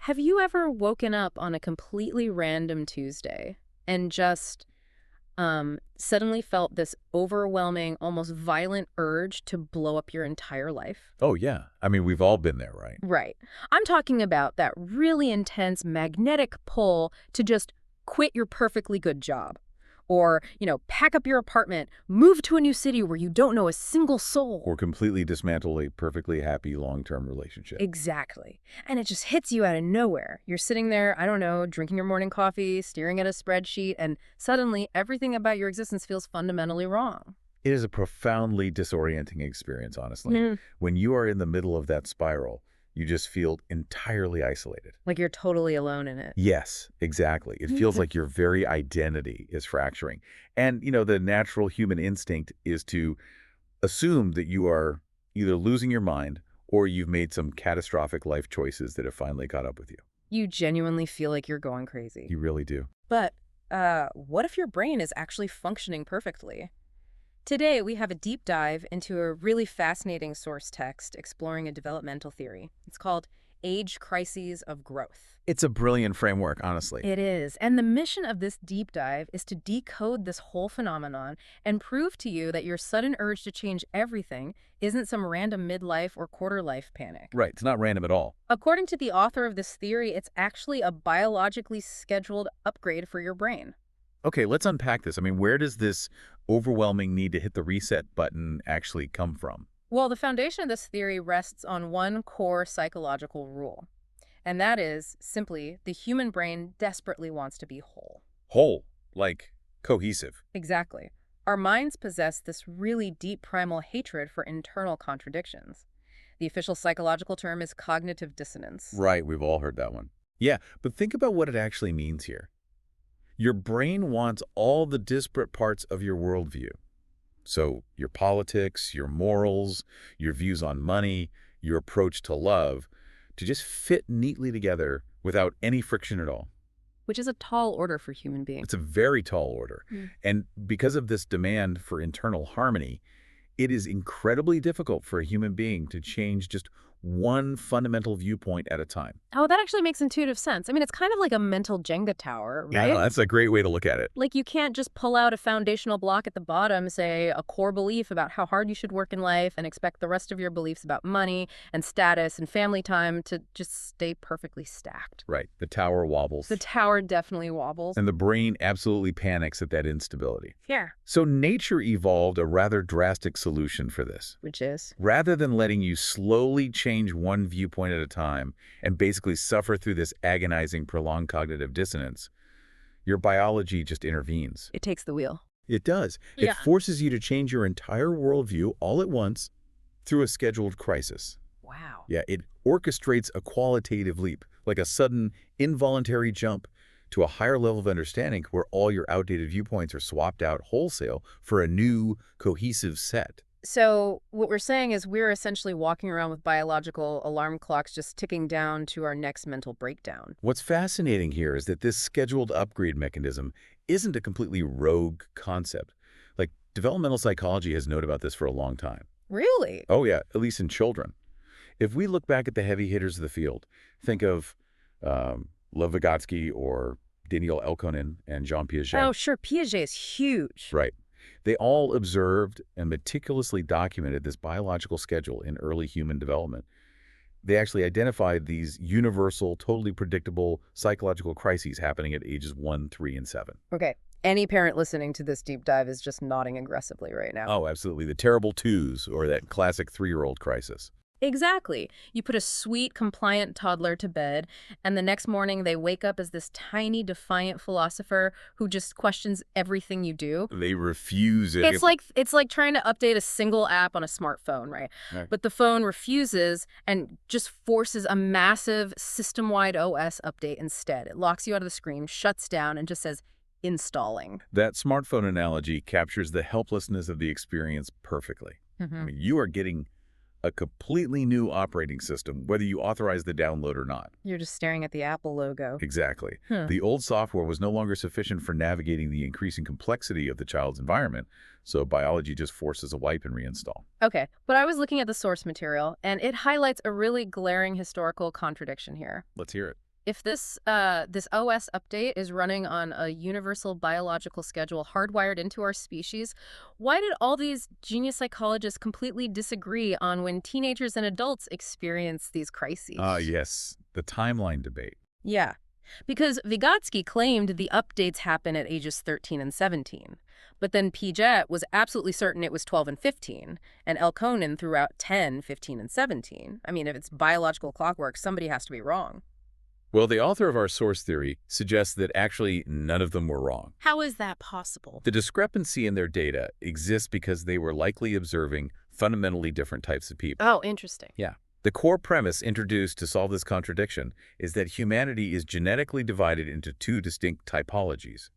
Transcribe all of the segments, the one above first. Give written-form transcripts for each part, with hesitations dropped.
Have you ever woken up on a completely random Tuesday and just suddenly felt this overwhelming, almost violent urge to blow up your entire life? Oh, yeah. I mean, we've all been there, right? Right. I'm talking about that really intense magnetic pull to just quit your perfectly good job. Or, pack up your apartment, move to a new city where you don't know a single soul. Or completely dismantle a perfectly happy long-term relationship. Exactly. And it just hits you out of nowhere. You're sitting there, I don't know, drinking your morning coffee, staring at a spreadsheet, and suddenly everything about your existence feels fundamentally wrong. It is a profoundly disorienting experience, honestly. Mm. When you are in the middle of that spiral, you just feel entirely isolated. Like you're totally alone in it. Yes, exactly. It feels like your very identity is fracturing. And, the natural human instinct is to assume that you are either losing your mind or you've made some catastrophic life choices that have finally caught up with you. You genuinely feel like you're going crazy. You really do. But what if your brain is actually functioning perfectly? Today, we have a deep dive into a really fascinating source text exploring a developmental theory. It's called Age Crises of Growth. It's a brilliant framework, honestly. It is. And the mission of this deep dive is to decode this whole phenomenon and prove to you that your sudden urge to change everything isn't some random midlife or quarter-life panic. Right, it's not random at all. According to the author of this theory, it's actually a biologically scheduled upgrade for your brain. Okay, let's unpack this. I mean, where does this overwhelming need to hit the reset button actually come from? Well, the foundation of this theory rests on one core psychological rule, and that is simply the human brain desperately wants to be whole. Whole, like cohesive. Exactly. Our minds possess this really deep primal hatred for internal contradictions. The official psychological term is cognitive dissonance. Right, we've all heard that one. Yeah, but think about what it actually means here. Your brain wants all the disparate parts of your worldview. So your politics, your morals, your views on money, your approach to love, to just fit neatly together without any friction at all. Which is a tall order for human beings. It's a very tall order. Mm. And because of this demand for internal harmony, it is incredibly difficult for a human being to change just one fundamental viewpoint at a time. Oh, that actually makes intuitive sense. I mean, it's kind of like a mental Jenga tower, right? Yeah, that's a great way to look at it. Like you can't just pull out a foundational block at the bottom, say a core belief about how hard you should work in life and expect the rest of your beliefs about money and status and family time to just stay perfectly stacked. Right. The tower wobbles. The tower definitely wobbles. And the brain absolutely panics at that instability. Yeah. So nature evolved a rather drastic solution for this. Which is? Rather than letting you slowly change one viewpoint at a time and basically suffer through this agonizing, prolonged cognitive dissonance, your biology just intervenes. It takes the wheel. It does. Yeah. It forces you to change your entire worldview all at once through a scheduled crisis. Wow. Yeah, it orchestrates a qualitative leap, like a sudden, involuntary jump to a higher level of understanding where all your outdated viewpoints are swapped out wholesale for a new, cohesive set. So what we're saying is we're essentially walking around with biological alarm clocks just ticking down to our next mental breakdown. What's fascinating here is that this scheduled upgrade mechanism isn't a completely rogue concept. Like, developmental psychology has known about this for a long time. Really? Oh yeah, at least in children. If we look back at the heavy hitters of the field, think of Lev Vygotsky or Daniel Elkonin and Jean Piaget. Oh, sure. Piaget is huge. Right. They all observed and meticulously documented this biological schedule in early human development. They actually identified these universal, totally predictable psychological crises happening at ages 1, 3, and 7. Okay. Any parent listening to this deep dive is just nodding aggressively right now. Oh, absolutely. The terrible twos, or that classic 3-year-old crisis. Exactly. You put a sweet, compliant toddler to bed, and the next morning they wake up as this tiny, defiant philosopher who just questions everything you do. They refuse it. It's like trying to update a single app on a smartphone, right? Right. But the phone refuses and just forces a massive system-wide OS update instead. It locks you out of the screen, shuts down, and just says, installing. That smartphone analogy captures the helplessness of the experience perfectly. I mean, you are getting a completely new operating system, whether you authorize the download or not. You're just staring at the Apple logo. Exactly. Huh. The old software was no longer sufficient for navigating the increasing complexity of the child's environment, so biology just forces a wipe and reinstall. Okay, but I was looking at the source material, and it highlights a really glaring historical contradiction here. Let's hear it. If this OS update is running on a universal biological schedule hardwired into our species, why did all these genius psychologists completely disagree on when teenagers and adults experience these Ah, crises? yes, the timeline debate. Yeah, because Vygotsky claimed the updates happen at ages 13 and 17, but then Piaget was absolutely certain it was 12 and 15, and Elkonin threw out 10, 15, and 17. I mean, if it's biological clockwork, somebody has to be wrong. Well, the author of our source theory suggests that actually none of them were wrong. How is that possible? The discrepancy in their data exists because they were likely observing fundamentally different types of people. Oh, interesting. Yeah. The core premise introduced to solve this contradiction is that humanity is genetically divided into two distinct typologies,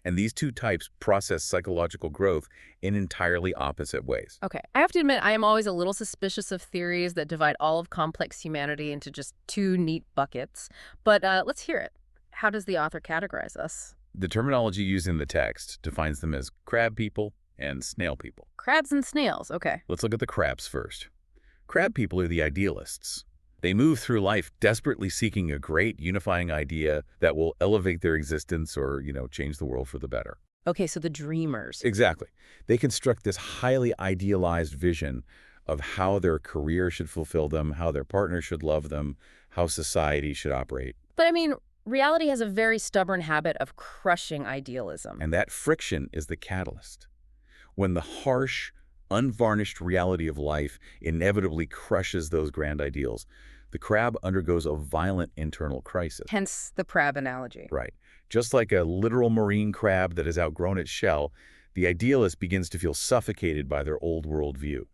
and these two types process psychological growth in entirely opposite ways. Okay, I have to admit, I am always a little suspicious of theories that divide all of complex humanity into just two neat buckets. But let's hear it. How does the author categorize us? The terminology used in the text defines them as crab people and snail people. Crabs and snails, okay. Let's look at the crabs first. Crab people are the idealists. They move through life desperately seeking a great unifying idea that will elevate their existence or, change the world for the better. Okay, so the dreamers. Exactly. They construct this highly idealized vision of how their career should fulfill them, how their partner should love them, how society should operate. But I mean, reality has a very stubborn habit of crushing idealism. And that friction is the catalyst. When the harsh, unvarnished reality of life inevitably crushes those grand ideals, the crab undergoes a violent internal crisis. Hence the crab analogy. Right. Just like a literal marine crab that has outgrown its shell, the idealist begins to feel suffocated by their old worldview.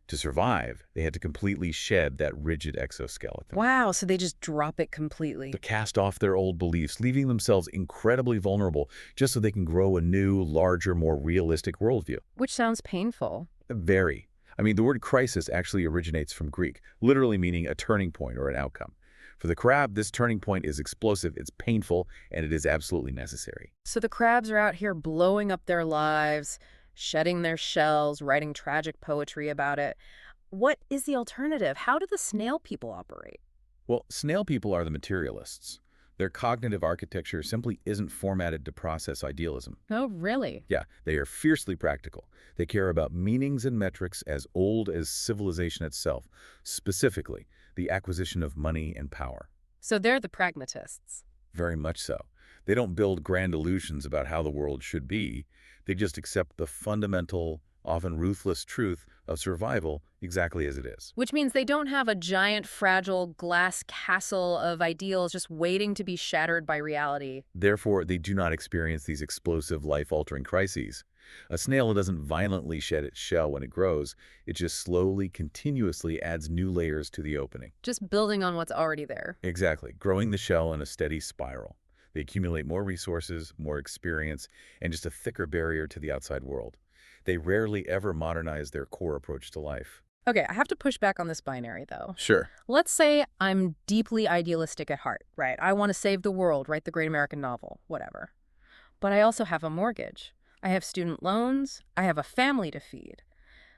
To survive, they had to completely shed that rigid exoskeleton. Wow, so they just drop it completely. To cast off their old beliefs, leaving themselves incredibly vulnerable just so they can grow a new, larger, more realistic worldview. Which sounds painful. Very. I mean, the word crisis actually originates from Greek, literally meaning a turning point or an outcome. For the crab, this turning point is explosive, it's painful, and it is absolutely necessary. So the crabs are out here blowing up their lives, shedding their shells, writing tragic poetry about it. What is the alternative? How do the snail people operate? Well, snail people are the materialists. Their cognitive architecture simply isn't formatted to process idealism. Oh, really? Yeah, they are fiercely practical. They care about meanings and metrics as old as civilization itself, specifically the acquisition of money and power. So they're the pragmatists. Very much so. They don't build grand illusions about how the world should be. They just accept the fundamental, often ruthless truth of survival exactly as it is. Which means they don't have a giant, fragile glass castle of ideals just waiting to be shattered by reality. Therefore, they do not experience these explosive, life-altering crises. A snail doesn't violently shed its shell when it grows. It just slowly, continuously adds new layers to the opening. Just building on what's already there. Exactly, growing the shell in a steady spiral. They accumulate more resources, more experience, and just a thicker barrier to the outside world. They rarely ever modernize their core approach to life. Okay, I have to push back on this binary, though. Sure. Let's say I'm deeply idealistic at heart, right? I want to save the world, write the great American novel, whatever. But I also have a mortgage. I have student loans. I have a family to feed.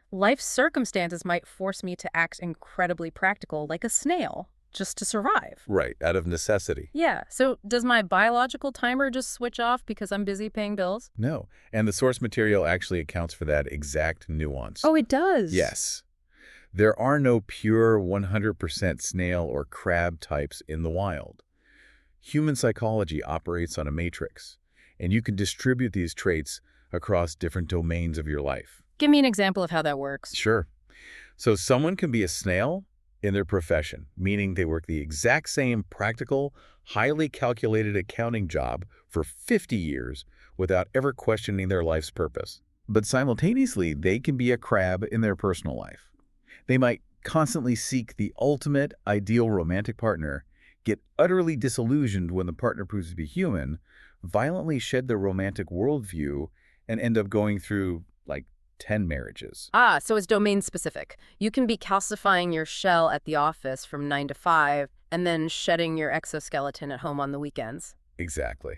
Life circumstances might force me to act incredibly practical, like a snail, just to survive. Right, out of necessity. Yeah, so does my biological timer just switch off because I'm busy paying bills? No, and the source material actually accounts for that exact nuance. Oh, it does? Yes. There are no pure 100% snail or crab types in the wild. Human psychology operates on a matrix, and you can distribute these traits across different domains of your life. Give me an example of how that works. Sure. So someone can be a snail in their profession, meaning they work the exact same practical, highly calculated accounting job for 50 years without ever questioning their life's purpose. But simultaneously, they can be a crab in their personal life. They might constantly seek the ultimate, ideal romantic partner, get utterly disillusioned when the partner proves to be human, violently shed their romantic worldview, and end up going through, 10 marriages. Ah, so it's domain specific. You can be calcifying your shell at the office from 9 to 5 and then shedding your exoskeleton at home on the weekends. Exactly.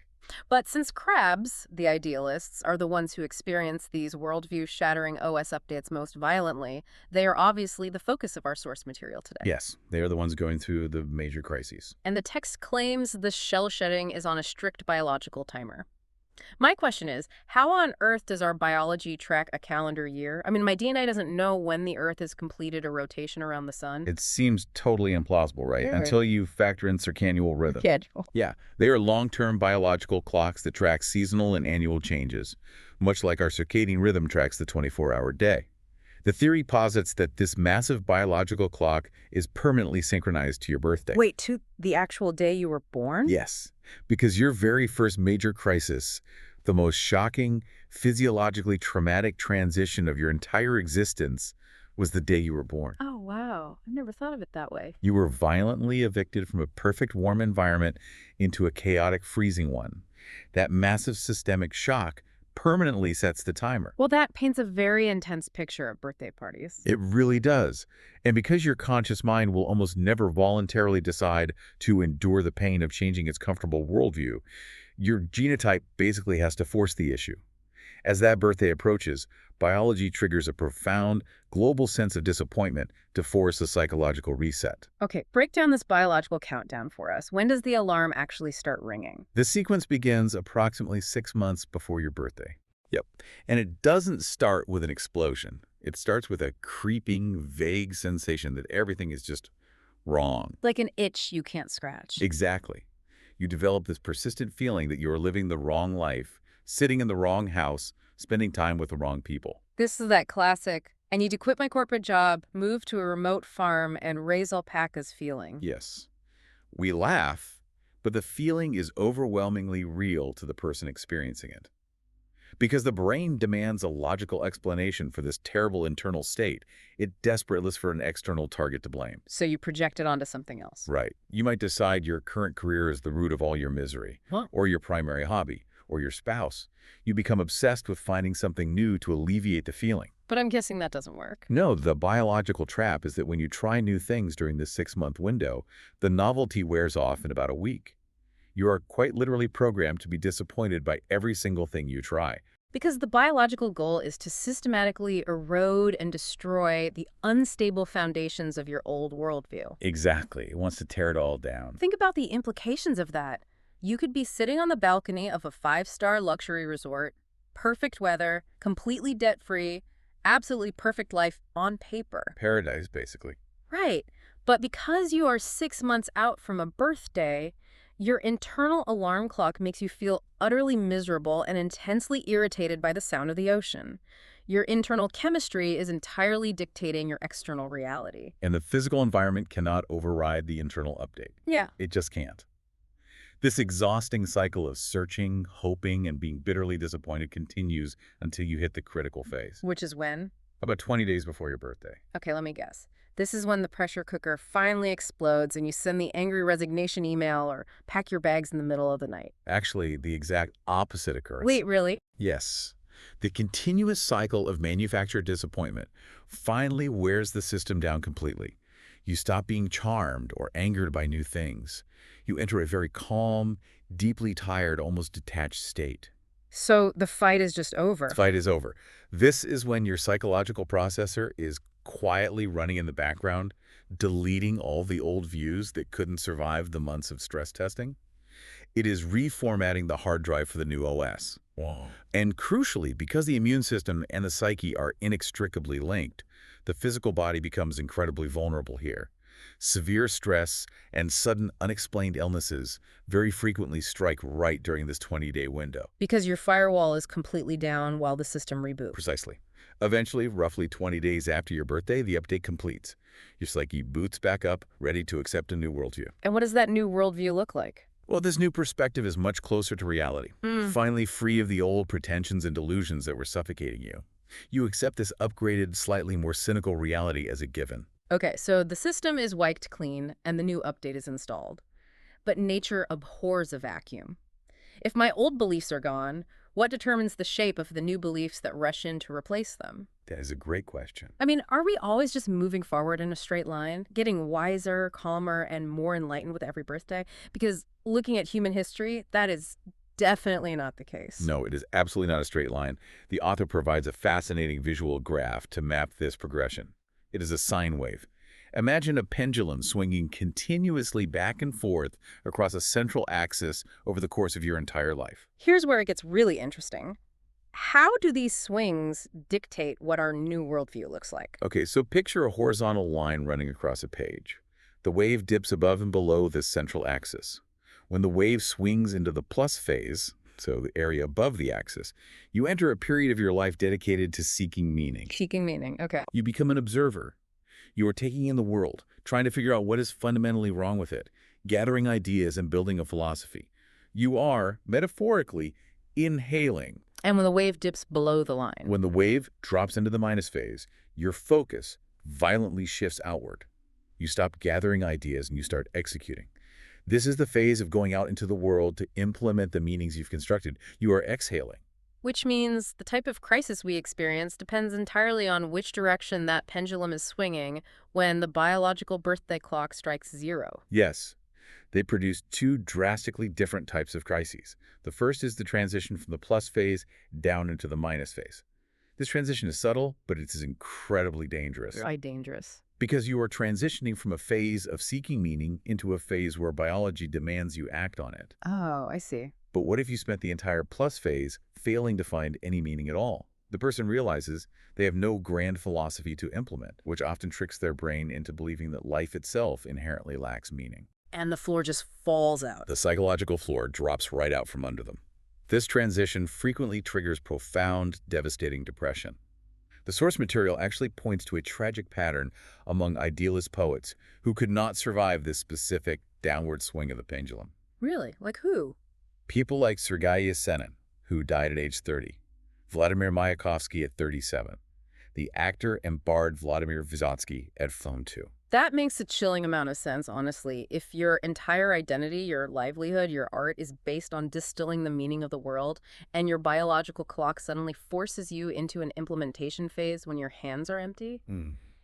But since crabs, the idealists, are the ones who experience these worldview-shattering OS updates most violently, they are obviously the focus of our source material today. Yes, they are the ones going through the major crises. And the text claims the shell shedding is on a strict biological timer. My question is, how on earth does our biology track a calendar year? I mean, my DNA doesn't know when the Earth has completed a rotation around the sun. It seems totally implausible, right? Sure. Until you factor in circadian rhythm. Schedule. Yeah, they are long-term biological clocks that track seasonal and annual changes, much like our circadian rhythm tracks the 24-hour day. The theory posits that this massive biological clock is permanently synchronized to your birthday. Wait, to the actual day you were born? Yes, because your very first major crisis, the most shocking, physiologically traumatic transition of your entire existence, was the day you were born. Oh, wow. I've never thought of it that way. You were violently evicted from a perfect warm environment into a chaotic freezing one. That massive systemic shock permanently sets the timer. Well, that paints a very intense picture of birthday parties. It really does. And because your conscious mind will almost never voluntarily decide to endure the pain of changing its comfortable worldview, your genotype basically has to force the issue. As that birthday approaches, biology triggers a profound, global sense of disappointment to force a psychological reset. Okay, break down this biological countdown for us. When does the alarm actually start ringing? The sequence begins approximately 6 months before your birthday. Yep. And it doesn't start with an explosion. It starts with a creeping, vague sensation that everything is just wrong. Like an itch you can't scratch. Exactly. You develop this persistent feeling that you are living the wrong life, sitting in the wrong house, spending time with the wrong people. This is that classic, I need to quit my corporate job, move to a remote farm, and raise alpacas feeling. Yes. We laugh, but the feeling is overwhelmingly real to the person experiencing it. Because the brain demands a logical explanation for this terrible internal state, it desperately looks for an external target to blame. So you project it onto something else. Right. You might decide your current career is the root of all your misery, or your primary hobby, or your spouse. You become obsessed with finding something new to alleviate the feeling. But I'm guessing that doesn't work. No, the biological trap is that when you try new things during this 6-month window, the novelty wears off in about a week. You are quite literally programmed to be disappointed by every single thing you try. Because the biological goal is to systematically erode and destroy the unstable foundations of your old worldview. Exactly. It wants to tear it all down. Think about the implications of that. You could be sitting on the balcony of a 5-star luxury resort, perfect weather, completely debt-free, absolutely perfect life on paper. Paradise, basically. Right. But because you are 6 months out from a birthday, your internal alarm clock makes you feel utterly miserable and intensely irritated by the sound of the ocean. Your internal chemistry is entirely dictating your external reality. And the physical environment cannot override the internal update. Yeah. It just can't. This exhausting cycle of searching, hoping, and being bitterly disappointed continues until you hit the critical phase. Which is when? About 20 days before your birthday. Okay, let me guess. This is when the pressure cooker finally explodes and you send the angry resignation email or pack your bags in the middle of the night. Actually, the exact opposite occurs. Wait, really? Yes. The continuous cycle of manufactured disappointment finally wears the system down completely. You stop being charmed or angered by new things. You enter a very calm, deeply tired, almost detached state. So the fight is just over. The fight is over. This is when your psychological processor is quietly running in the background, deleting all the old views that couldn't survive the months of stress testing. It is reformatting the hard drive for the new OS. Wow. And crucially, because the immune system and the psyche are inextricably linked, the physical body becomes incredibly vulnerable here. Severe stress and sudden unexplained illnesses very frequently strike right during this 20-day window. Because your firewall is completely down while the system reboots. Precisely. Eventually, roughly 20 days after your birthday, the update completes. Your psyche boots back up, ready to accept a new worldview. And what does that new worldview look like? Well, this new perspective is much closer to reality, finally free of the old pretensions and delusions that were suffocating you. You accept this upgraded, slightly more cynical reality as a given. Okay, so the system is wiped clean and the new update is installed. But nature abhors a vacuum. If my old beliefs are gone, what determines the shape of the new beliefs that rush in to replace them? That is a great question. I mean, are we always just moving forward in a straight line, getting wiser, calmer, and more enlightened with every birthday? Because looking at human history, that is definitely not the case. No, it is absolutely not a straight line. The author provides a fascinating visual graph to map this progression. It is a sine wave. Imagine a pendulum swinging continuously back and forth across a central axis over the course of your entire life. Here's where it gets really interesting. How do these swings dictate what our new worldview looks like? Okay, so picture a horizontal line running across a page. The wave dips above and below this central axis. When the wave swings into the plus phase, so the area above the axis, you enter a period of your life dedicated to seeking meaning. Seeking meaning, okay. You become an observer. You are taking in the world, trying to figure out what is fundamentally wrong with it, gathering ideas and building a philosophy. You are, metaphorically, inhaling. And when the wave dips below the line? When the wave drops into the minus phase, your focus violently shifts outward. You stop gathering ideas and you start executing. This is the phase of going out into the world to implement the meanings you've constructed. You are exhaling. Which means the type of crisis we experience depends entirely on which direction that pendulum is swinging when the biological birthday clock strikes 0. Yes, they produce two drastically different types of crises. The first is the transition from the plus phase down into the minus phase. This transition is subtle, but it is incredibly dangerous. Why dangerous? Because you are transitioning from a phase of seeking meaning into a phase where biology demands you act on it. Oh, I see. But what if you spent the entire plus phase failing to find any meaning at all? The person realizes they have no grand philosophy to implement, which often tricks their brain into believing that life itself inherently lacks meaning. And the floor just falls out. The psychological floor drops right out from under them. This transition frequently triggers profound, devastating depression. The source material actually points to a tragic pattern among idealist poets who could not survive this specific downward swing of the pendulum. Really? Like who? People like Sergei Yesenin, who died at age 30, Vladimir Mayakovsky at 37, the actor and bard Vladimir Vysotsky at 2. That makes a chilling amount of sense, honestly. If your entire identity, your livelihood, your art is based on distilling the meaning of the world, and your biological clock suddenly forces you into an implementation phase when your hands are empty,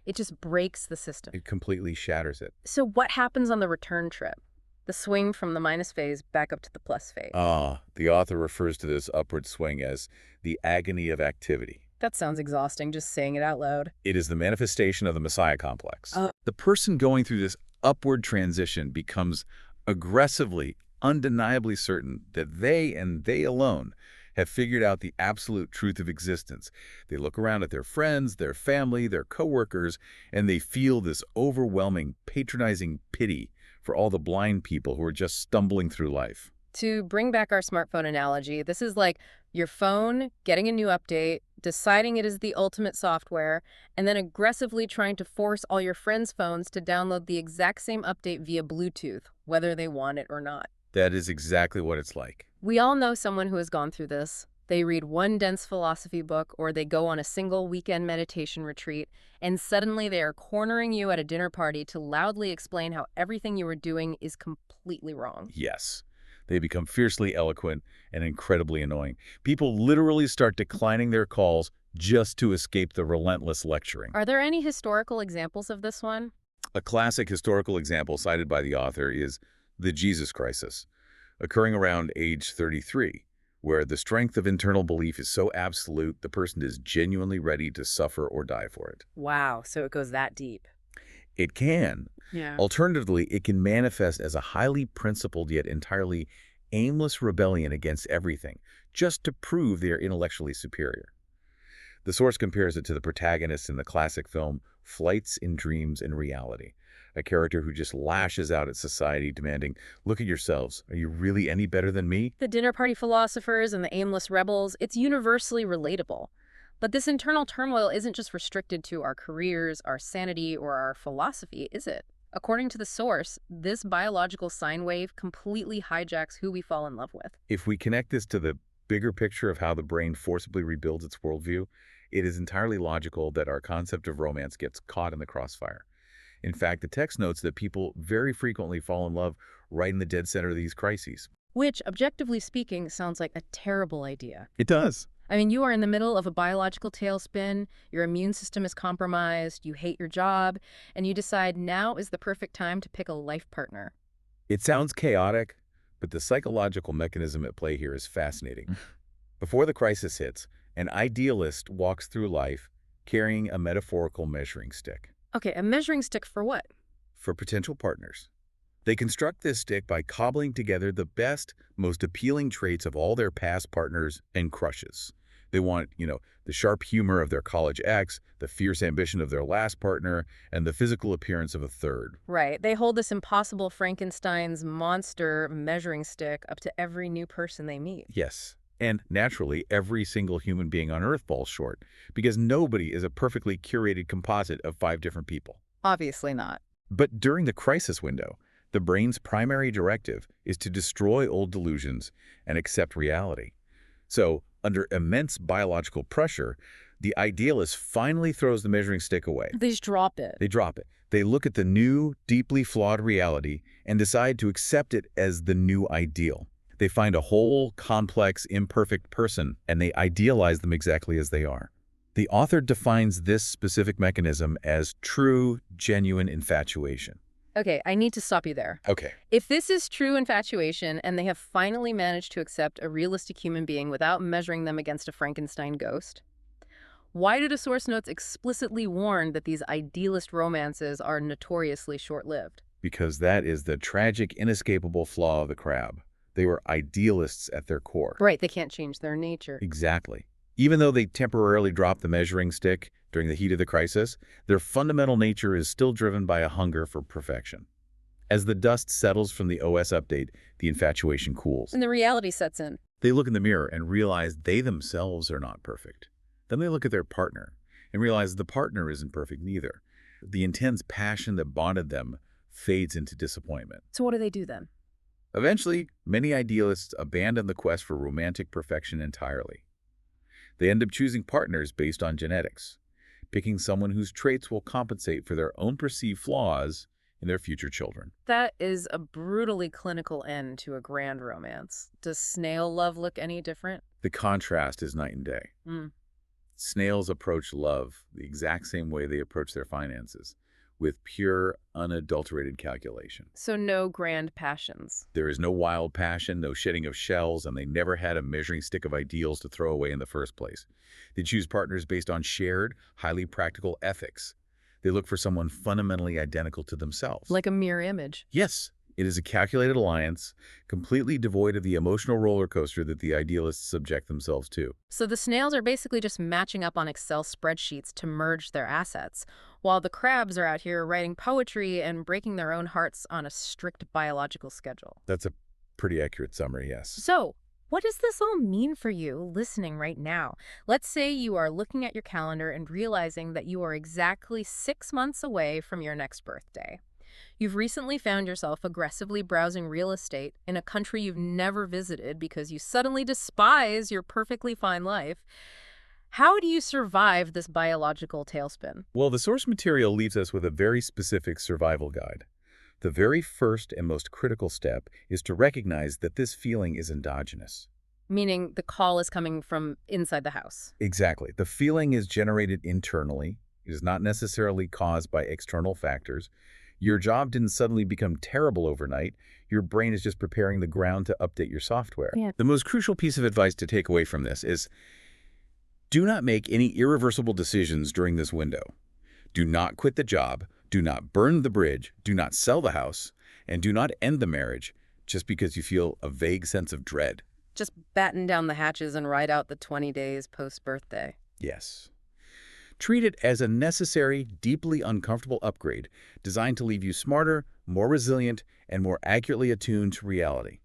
it just breaks the system. It completely shatters it. So what happens on the return trip? The swing from the minus phase back up to the plus phase. The author refers to this upward swing as the agony of activity. That sounds exhausting, just saying it out loud. It is the manifestation of the Messiah complex. The person going through this upward transition becomes aggressively, undeniably certain that they and they alone have figured out the absolute truth of existence. They look around at their friends, their family, their coworkers, and they feel this overwhelming, patronizing pity for all the blind people who are just stumbling through life. To bring back our smartphone analogy, this is like your phone getting a new update, deciding it is the ultimate software, and then aggressively trying to force all your friends' phones to download the exact same update via Bluetooth, whether they want it or not. That is exactly what it's like. We all know someone who has gone through this. They read one dense philosophy book, or they go on a single weekend meditation retreat, and suddenly they are cornering you at a dinner party to loudly explain how everything you were doing is completely wrong. Yes. They become fiercely eloquent and incredibly annoying. People literally start declining their calls just to escape the relentless lecturing. Are there any historical examples of this one? A classic historical example cited by the author is the Jesus crisis, occurring around age 33, where the strength of internal belief is so absolute the person is genuinely ready to suffer or die for it. Wow, so it goes that deep. It can. Yeah. Alternatively, it can manifest as a highly principled yet entirely aimless rebellion against everything, just to prove they are intellectually superior. The source compares it to the protagonist in the classic film Flights in Dreams and Reality, a character who just lashes out at society demanding, "Look at yourselves. Are you really any better than me?" The dinner party philosophers and the aimless rebels, it's universally relatable. But this internal turmoil isn't just restricted to our careers, our sanity, or our philosophy, is it? According to the source, this biological sine wave completely hijacks who we fall in love with. If we connect this to the bigger picture of how the brain forcibly rebuilds its worldview, it is entirely logical that our concept of romance gets caught in the crossfire. In fact, the text notes that people very frequently fall in love right in the dead center of these crises. Which, objectively speaking, sounds like a terrible idea. It does. I mean, you are in the middle of a biological tailspin, your immune system is compromised, you hate your job, and you decide now is the perfect time to pick a life partner. It sounds chaotic, But the psychological mechanism at play here is fascinating. Before the crisis hits, an idealist walks through life carrying a metaphorical measuring stick Okay, a measuring stick for what? for potential partners. They construct this stick by cobbling together the best, most appealing traits of all their past partners and crushes. They want, the sharp humor of their college ex, the fierce ambition of their last partner, and the physical appearance of a third. Right. They hold this impossible Frankenstein's monster measuring stick up to every new person they meet. Yes. And naturally, every single human being on Earth falls short, because nobody is a perfectly curated composite of 5 different people. Obviously not. But during the crisis window, the brain's primary directive is to destroy old delusions and accept reality. So, under immense biological pressure, the idealist finally throws the measuring stick away. They just drop it. They drop it. They look at the new, deeply flawed reality and decide to accept it as the new ideal. They find a whole, complex, imperfect person, and they idealize them exactly as they are. The author defines this specific mechanism as true, genuine infatuation. Okay, I need to stop you there. Okay. If this is true infatuation and they have finally managed to accept a realistic human being without measuring them against a Frankenstein ghost, why do the source notes explicitly warn that these idealist romances are notoriously short-lived? Because that is the tragic, inescapable flaw of the crab. They were idealists at their core. Right, they can't change their nature. Exactly. Even though they temporarily dropped the measuring stick during the heat of the crisis, their fundamental nature is still driven by a hunger for perfection. As the dust settles from the OS update, the infatuation cools. And the reality sets in. They look in the mirror and realize they themselves are not perfect. Then they look at their partner and realize the partner isn't perfect neither. The intense passion that bonded them fades into disappointment. So what do they do then? Eventually, many idealists abandon the quest for romantic perfection entirely. They end up choosing partners based on genetics, picking someone whose traits will compensate for their own perceived flaws in their future children. That is a brutally clinical end to a grand romance. Does snail love look any different? The contrast is night and day. Snails approach love the exact same way they approach their finances, with pure, unadulterated calculation. So no grand passions. There is no wild passion, no shedding of shells, and they never had a measuring stick of ideals to throw away in the first place. They choose partners based on shared, highly practical ethics. They look for someone fundamentally identical to themselves. Like a mirror image. Yes, it is a calculated alliance, completely devoid of the emotional roller coaster that the idealists subject themselves to. So the snails are basically just matching up on Excel spreadsheets to merge their assets, while the crabs are out here writing poetry and breaking their own hearts on a strict biological schedule. That's a pretty accurate summary, yes. So, what does this all mean for you listening right now? Let's say you are looking at your calendar and realizing that you are exactly 6 months away from your next birthday. You've recently found yourself aggressively browsing real estate in a country you've never visited because you suddenly despise your perfectly fine life. How do you survive this biological tailspin? Well, the source material leaves us with a very specific survival guide. The very first and most critical step is to recognize that this feeling is endogenous. Meaning the call is coming from inside the house. Exactly. The feeling is generated internally. It is not necessarily caused by external factors. Your job didn't suddenly become terrible overnight. Your brain is just preparing the ground to update your software. Yeah. The most crucial piece of advice to take away from this is do not make any irreversible decisions during this window. Do not quit the job. Do not burn the bridge. Do not sell the house. And do not end the marriage just because you feel a vague sense of dread. Just batten down the hatches and ride out the 20 days post-birthday. Yes. Treat it as a necessary, deeply uncomfortable upgrade designed to leave you smarter, more resilient, and more accurately attuned to reality.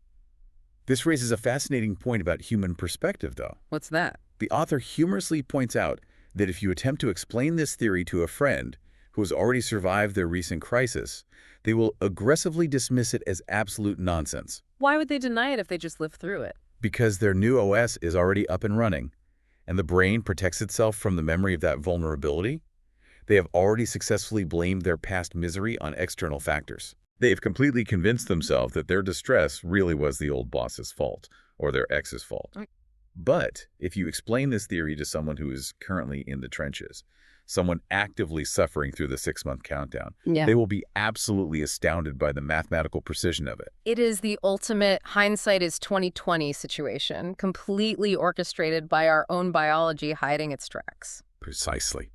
This raises a fascinating point about human perspective, though. What's that? The author humorously points out that if you attempt to explain this theory to a friend who has already survived their recent crisis, they will aggressively dismiss it as absolute nonsense. Why would they deny it if they just lived through it? Because their new OS is already up and running, and the brain protects itself from the memory of that vulnerability. They have already successfully blamed their past misery on external factors. They have completely convinced themselves that their distress really was the old boss's fault or their ex's fault. But if you explain this theory to someone who is currently in the trenches, someone actively suffering through the 6-month countdown. Yeah. They will be absolutely astounded by the mathematical precision of it. It is the ultimate hindsight is 2020 situation, completely orchestrated by our own biology hiding its tracks. Precisely.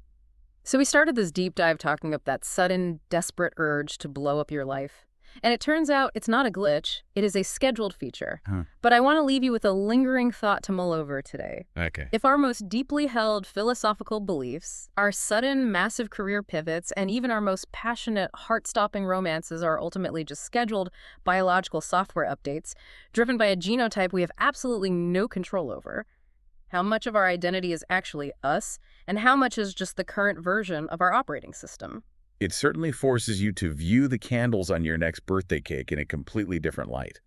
So we started this deep dive talking about that sudden, desperate urge to blow up your life. And it turns out it's not a glitch, it is a scheduled feature. But I want to leave you with a lingering thought to mull over today. Okay. If our most deeply held philosophical beliefs, our sudden, massive career pivots, and even our most passionate, heart-stopping romances are ultimately just scheduled biological software updates, driven by a genotype we have absolutely no control over, how much of our identity is actually us, and how much is just the current version of our operating system? It certainly forces you to view the candles on your next birthday cake in a completely different light.